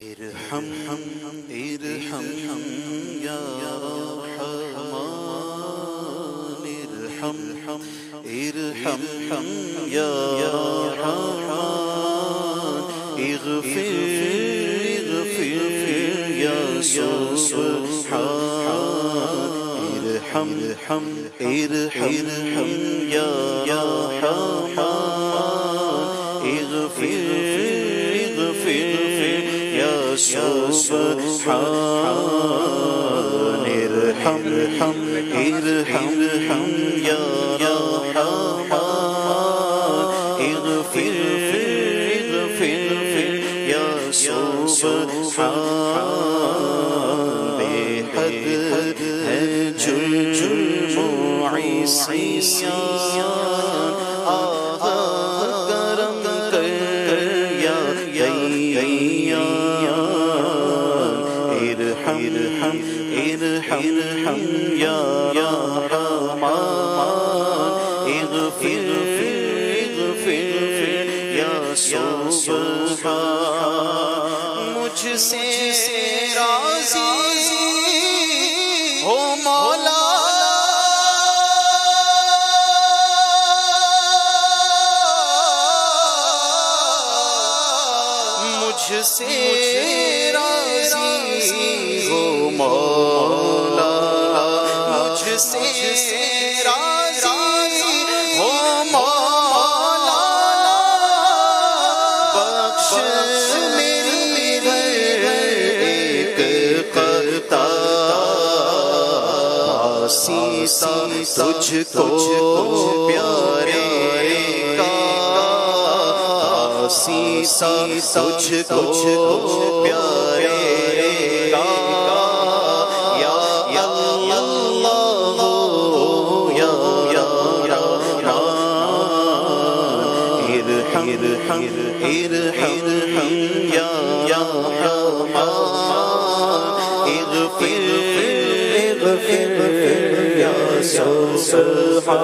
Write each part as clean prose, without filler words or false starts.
ارحم ارحم یا رحمان ارحم ارحم یا رحمان اغفر اغفر یا سبحان ارحم ارحم یا رحمان اغفر سبحان ارحم ارحم یا رحمان اغفر یا سبحان بے حد ہے جرم و عصیان کرم کر یا ارحم یا رحمان اغفر یا سبحان مجھ سے راضی ہو مولا مجھ سے راضی ہو مولا مجھ سے راضی ہو مولا بخش میری ایک قطع سیتا تجھ کو پیارے کا سیتا تجھ کو پیارے کا یا اللہ یا رحمان ارحم یا رحمان اغفر یا سبحان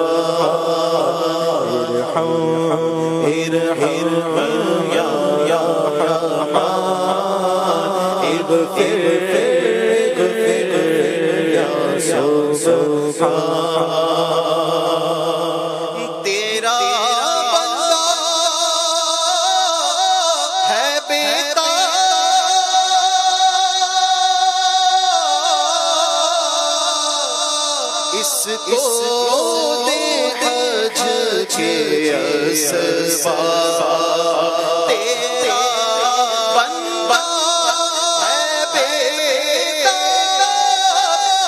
ارحم یا رحمان اغفر یا سبحان تیرا بندہ ہے بیٹا اس کو دے حج کے اسباب تیرا بندہ ہے بیٹا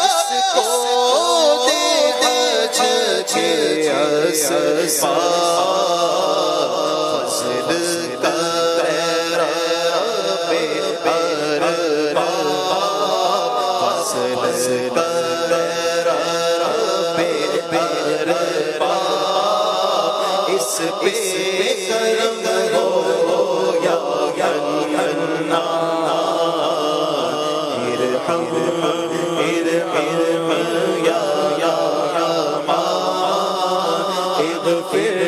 اس کو دے حج کے اسباب فضل کر رب ارباب فضل کر اس پہ کرم ہو یا حنان ارحم یا رحمان اغفر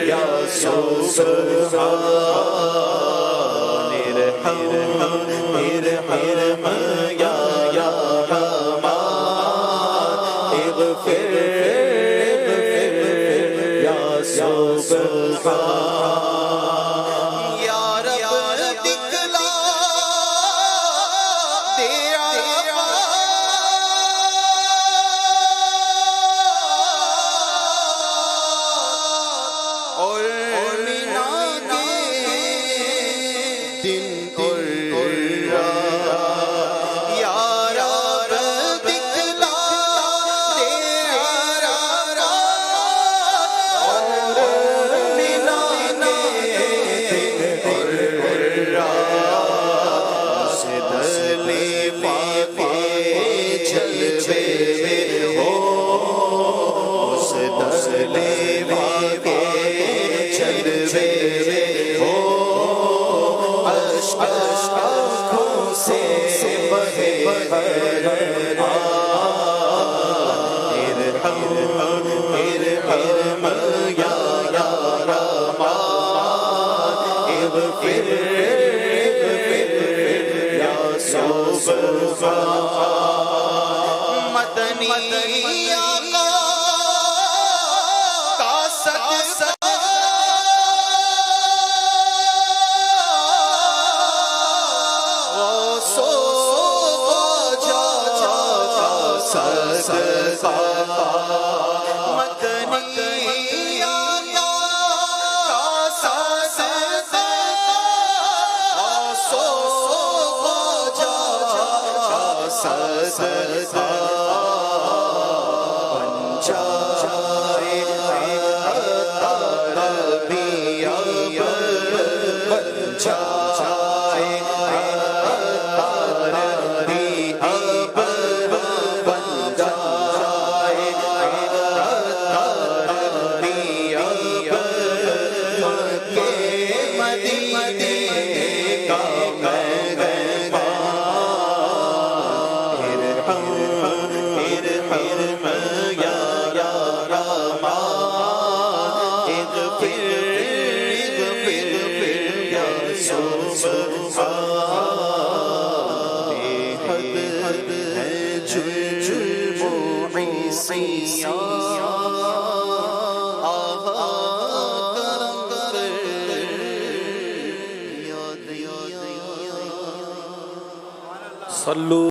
یا سبحان ارحم یا رحمان اغفر سبحان یا رب دکھلا دے اور مینا کے دن اور یا رب دکھلا دے اغفر مدنی آقا کا صدقہ سو جا صدقہ مدنی آقا کا صدقہ سو جا صدقہ بن جائے ربیع بن جائے ربیع بن جائے ربیع کے مدینے کا صلو